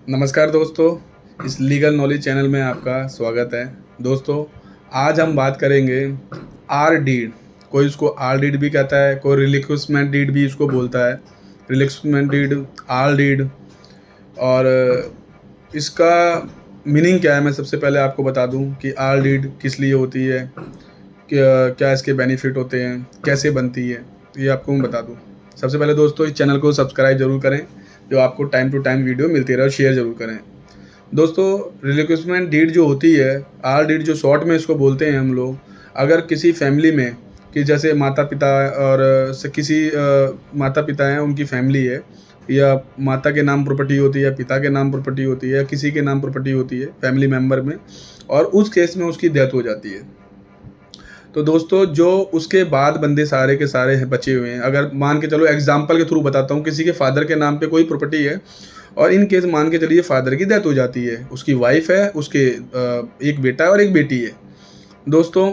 नमस्कार दोस्तों, इस लीगल नॉलेज चैनल में आपका स्वागत है। दोस्तों, आज हम बात करेंगे आर डीड। कोई इसको आर डीड भी कहता है, कोई रिलिक्विशमेंट डीड भी इसको बोलता है। रिलिक्विशमेंट डीड, आर डीड। और इसका मीनिंग क्या है, मैं सबसे पहले आपको बता दूं कि आर डीड किस लिए होती है, क्या इसके बेनिफिट होते हैं, कैसे बनती है, ये आपको मैं बता दूं। सबसे पहले दोस्तों, इस चैनल को सब्सक्राइब जरूर करें, जो आपको टाइम टू टाइम वीडियो मिलती रहे, और शेयर जरूर करें। दोस्तों, रिलिक्विशमेंट डीड जो होती है, आर डीड जो शॉर्ट में इसको बोलते हैं हम लोग, अगर किसी फैमिली में कि जैसे माता पिता और किसी माता पिता हैं, उनकी फैमिली है, या माता के नाम प्रॉपर्टी होती है, या पिता के नाम प्रॉपर्टी होती है, या किसी के नाम प्रॉपर्टी होती है फैमिली मेम्बर में, और उस केस में उसकी डेथ हो जाती है, तो दोस्तों जो उसके बाद बंदे सारे के सारे बचे हुए हैं, अगर मान के चलो एग्जाम्पल के थ्रू बताता हूँ, किसी के फादर के नाम पे कोई प्रॉपर्टी है, और इन केस मान के चलिए फादर की डेथ हो जाती है, उसकी वाइफ है, उसके एक बेटा है और एक बेटी है। दोस्तों,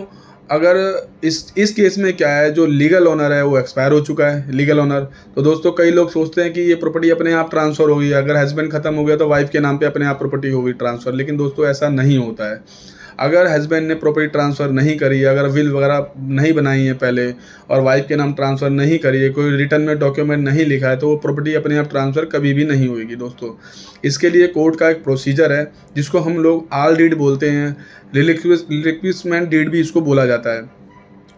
अगर इस केस में क्या है, जो लीगल ओनर है वो एक्सपायर हो चुका है, लीगल ओनर। तो दोस्तों, कई लोग सोचते हैं कि ये प्रॉपर्टी अपने आप ट्रांसफ़र होगी, अगर हस्बैंड खत्म हो गया तो वाइफ के नाम पे अपने आप प्रॉपर्टी होगी ट्रांसफ़र, लेकिन दोस्तों ऐसा नहीं होता है। अगर हस्बैंड ने प्रॉपर्टी ट्रांसफ़र नहीं करी है, अगर विल वगैरह नहीं बनाई है पहले, और वाइफ के नाम ट्रांसफ़र नहीं करी है, कोई रिटर्न में डॉक्यूमेंट नहीं लिखा है, तो वो प्रॉपर्टी अपने आप ट्रांसफ़र कभी भी नहीं होगी दोस्तों। इसके लिए कोर्ट का एक प्रोसीजर है, जिसको हम लोग आल डीड बोलते हैं, रिलिक्विशमेंट डीड भी इसको बोला जाता है।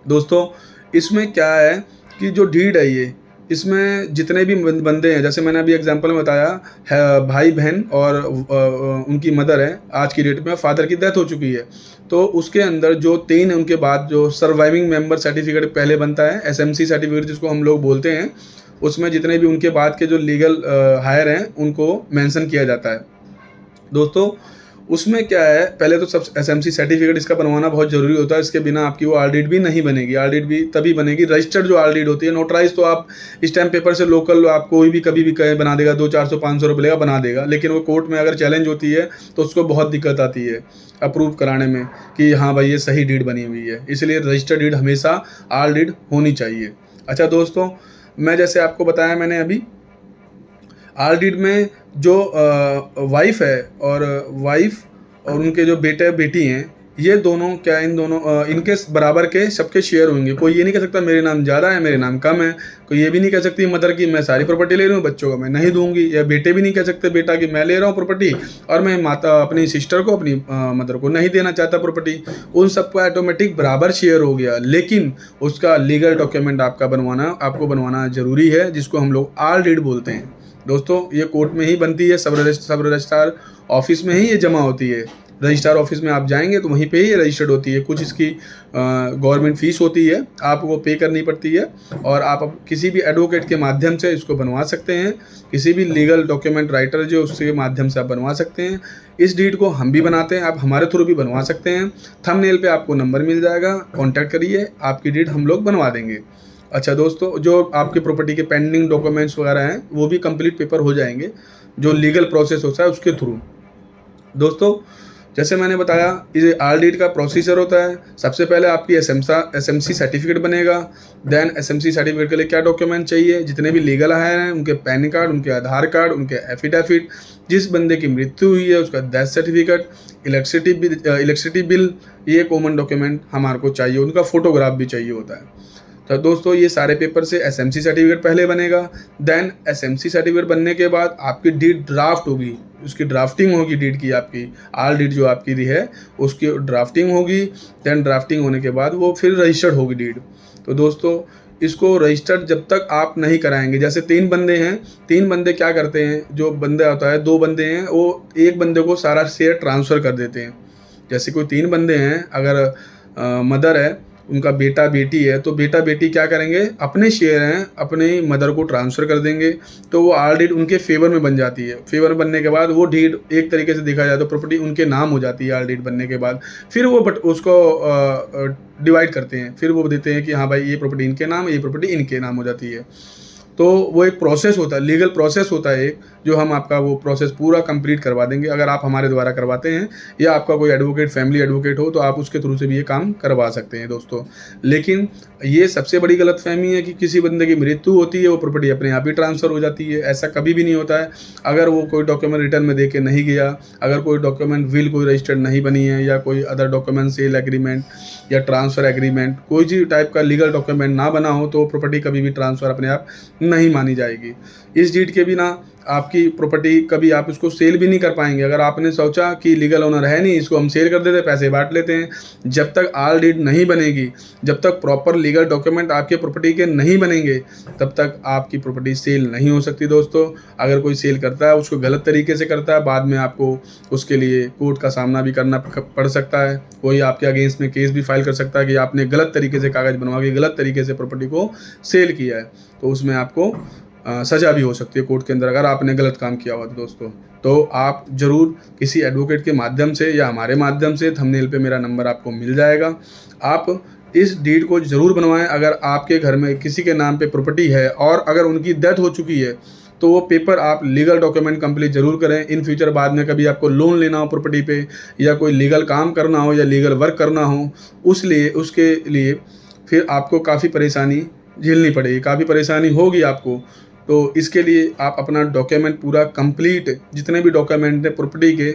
दोस्तों, इसमें क्या कि जो डीड है ये, इसमें जितने भी बंदे हैं, जैसे मैंने अभी एग्जांपल में बताया है, भाई बहन और उनकी मदर है, आज की डेट में फादर की डेथ हो चुकी है, तो उसके अंदर जो 3 उनके बाद जो सर्वाइविंग मेंबर सर्टिफिकेट पहले बनता है, एसएमसी सर्टिफिकेट जिसको हम लोग बोलते हैं, उसमें जितने भी उनके बाद के जो लीगल हायर हैं उनको मेंशन किया जाता है। दोस्तों, उसमें क्या है, पहले तो सब एसएमसी सर्टिफिकेट इसका बनवाना बहुत ज़रूरी होता है, इसके बिना आपकी वो आरडीड भी नहीं बनेगी। आरडीड भी तभी बनेगी, रजिस्टर्ड जो आरडीड होती है, नोटराइज तो आप स्टैम्प पेपर से लोकल आप कोई भी कभी भी कहे बना देगा, 200-400-500 रुपये लेगा, बना देगा, लेकिन वो कोर्ट में अगर चैलेंज होती है तो उसको बहुत दिक्कत आती है अप्रूव कराने में कि हाँ भाई ये सही डीड बनी हुई है, इसलिए रजिस्टर्ड डीड हमेशा आरडीड होनी चाहिए। अच्छा दोस्तों, मैं जैसे आपको बताया मैंने अभी, आर डीड में जो वाइफ और उनके जो बेटे बेटी हैं, ये दोनों क्या, इन दोनों इनके बराबर के सबके शेयर होंगे। कोई ये नहीं कह सकता मेरे नाम ज़्यादा है, मेरे नाम कम है। कोई ये भी नहीं कह सकती मदर की मैं सारी प्रॉपर्टी ले रही हूँ, बच्चों को मैं नहीं दूंगी, या बेटे भी नहीं कह सकते बेटा की मैं ले रहा हूँ प्रॉपर्टी और मैं माता अपनी सिस्टर को, अपनी मदर को नहीं देना चाहता प्रॉपर्टी। उन सबका ऑटोमेटिक बराबर शेयर हो गया, लेकिन उसका लीगल डॉक्यूमेंट आपको बनवाना ज़रूरी है, जिसको हम लोग आर डीड बोलते हैं। दोस्तों, ये कोर्ट में ही बनती है, सब रजिस्ट्रार ऑफिस में ही ये जमा होती है। रजिस्ट्रार ऑफिस में आप जाएंगे तो वहीं पे ही ये रजिस्टर्ड होती है। कुछ इसकी गवर्नमेंट फीस होती है, आपको पे करनी पड़ती है, और आप किसी भी एडवोकेट के माध्यम से इसको बनवा सकते हैं। किसी भी लीगल डॉक्यूमेंट राइटर जो उसके माध्यम से आप बनवा सकते हैं। इस डीड को हम भी बनाते हैं, आप हमारे थ्रू भी बनवा सकते हैं। थंबनेल पे आपको नंबर मिल जाएगा, कॉन्टैक्ट करिए, आपकी डीड हम लोग बनवा देंगे। अच्छा दोस्तों, जो आपके प्रॉपर्टी के पेंडिंग डॉक्यूमेंट्स वगैरह हैं वो भी कंप्लीट पेपर हो जाएंगे, जो लीगल प्रोसेस होता है उसके थ्रू। दोस्तों, जैसे मैंने बताया, ये आर डीड का प्रोसीजर होता है। सबसे पहले आपकी एसएमसी सर्टिफिकेट बनेगा। देन एसएमसी सर्टिफिकेट के लिए क्या डॉक्यूमेंट चाहिए, जितने भी लीगल हायर हैं उनके पैन कार्ड, उनके आधार कार्ड, उनके एफिडेविट, जिस बंदे की मृत्यु हुई है उसका डेथ सर्टिफिकेट, इलेक्ट्रिसिटी बिल, ये कॉमन डॉक्यूमेंट हमारे को चाहिए। उनका फोटोग्राफ भी चाहिए होता है। तो दोस्तों, ये सारे पेपर से एसएमसी सर्टिफिकेट पहले बनेगा। देन एसएमसी सर्टिफिकेट बनने के बाद आपकी डीड ड्राफ्ट होगी, उसकी ड्राफ्टिंग होगी डीड की, आपकी आल डीड जो आपकी दी है उसकी ड्राफ्टिंग होगी। देन ड्राफ्टिंग होने के बाद वो फिर रजिस्टर्ड होगी डीड। तो दोस्तों, इसको रजिस्टर्ड जब तक आप नहीं कराएंगे, जैसे 3 बंदे हैं, 3 बंदे क्या करते हैं, जो बंदा होता है, 2 बंदे हैं, वो एक बंदे को सारा शेयर ट्रांसफ़र कर देते हैं। जैसे कोई 3 बंदे हैं, अगर मदर है, उनका बेटा बेटी है, तो बेटा बेटी क्या करेंगे, अपने शेयर हैं अपने मदर को ट्रांसफ़र कर देंगे, तो वो आर डीड उनके फेवर में बन जाती है। फेवर में बनने के बाद वो डीड एक तरीके से देखा जाए तो प्रॉपर्टी उनके नाम हो जाती है आर डीड बनने के बाद। फिर वो उसको डिवाइड करते हैं, फिर वो देते हैं कि हाँ भाई ये प्रॉपर्टी इनके नाम है, ये प्रॉपर्टी इनके नाम हो जाती है। तो वो एक प्रोसेस होता है, लीगल प्रोसेस होता है एक, जो हम आपका वो प्रोसेस पूरा कंप्लीट करवा देंगे अगर आप हमारे द्वारा करवाते हैं, या आपका कोई एडवोकेट, फैमिली एडवोकेट हो तो आप उसके थ्रू से भी ये काम करवा सकते हैं दोस्तों। लेकिन ये सबसे बड़ी गलतफ़हमी है कि किसी बंदे की मृत्यु होती है, वो प्रॉपर्टी अपने आप ही ट्रांसफ़र हो जाती है। ऐसा कभी भी नहीं होता है। अगर वो कोई डॉक्यूमेंट रिटर्न में दे के नहीं गया, अगर कोई डॉक्यूमेंट विल कोई रजिस्टर्ड नहीं बनी है, या कोई अदर डॉक्यूमेंट, सेल एग्रीमेंट या ट्रांसफ़र एग्रीमेंट, कोई भी टाइप का लीगल डॉक्यूमेंट ना बना हो तो प्रॉपर्टी कभी भी ट्रांसफ़र अपने आप नहीं मानी जाएगी। इस डीड के बिना आपकी प्रॉपर्टी कभी आप इसको सेल भी नहीं कर पाएंगे। अगर आपने सोचा कि लीगल ओनर है नहीं, इसको हम सेल कर देते, पैसे बांट लेते हैं, जब तक आल डीड नहीं बनेगी, जब तक प्रॉपर लीगल डॉक्यूमेंट आपके प्रॉपर्टी के नहीं बनेंगे, तब तक आपकी प्रॉपर्टी सेल नहीं हो सकती दोस्तों। अगर कोई सेल करता है उसको गलत तरीके से करता है, बाद में आपको उसके लिए कोर्ट का सामना भी करना पड़ सकता है। कोई आपके अगेंस्ट में केस भी फाइल कर सकता है कि आपने गलत तरीके से कागज़ बनवा के गलत तरीके से प्रॉपर्टी को सेल किया है, तो उसमें आपको सज़ा भी हो सकती है कोर्ट के अंदर अगर आपने गलत काम किया हुआ दोस्तों। तो आप ज़रूर किसी एडवोकेट के माध्यम से या हमारे माध्यम से, थंबनेल पे मेरा नंबर आपको मिल जाएगा, आप इस डीड को ज़रूर बनवाएं। अगर आपके घर में किसी के नाम पे प्रॉपर्टी है और अगर उनकी डेथ हो चुकी है, तो वो पेपर आप लीगल डॉक्यूमेंट कंप्लीट ज़रूर करें। इन फ्यूचर बाद में कभी आपको लोन लेना हो प्रॉपर्टी पे, या कोई लीगल काम करना हो, या लीगल वर्क करना हो, उसके लिए फिर आपको काफ़ी परेशानी झेलनी पड़ेगी, काफ़ी परेशानी होगी आपको। तो इसके लिए आप अपना डॉक्यूमेंट पूरा कंप्लीट, जितने भी डॉक्यूमेंट हैं प्रॉपर्टी के,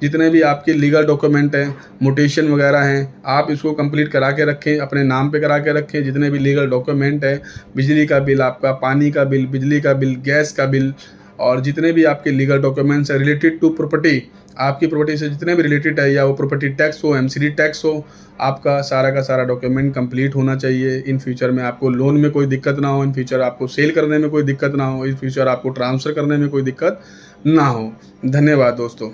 जितने भी आपके लीगल डॉक्यूमेंट हैं, म्यूटेशन वगैरह हैं, आप इसको कंप्लीट करा के रखें, अपने नाम पे करा के रखें। जितने भी लीगल डॉक्यूमेंट हैं, बिजली का बिल, आपका पानी का बिल, बिजली का बिल, गैस का बिल, और जितने भी आपके लीगल डॉक्यूमेंट्स हैं रिलेटेड टू प्रॉपर्टी, आपकी प्रॉपर्टी से जितने भी रिलेटेड है, या वो प्रॉपर्टी टैक्स हो, एमसीडी टैक्स हो, आपका सारा का सारा डॉक्यूमेंट कंप्लीट होना चाहिए। इन फ्यूचर में आपको लोन में कोई दिक्कत ना हो, इन फ्यूचर आपको सेल करने में कोई दिक्कत ना हो, इन फ्यूचर आपको ट्रांसफ़र करने में कोई दिक्कत ना हो। धन्यवाद दोस्तों।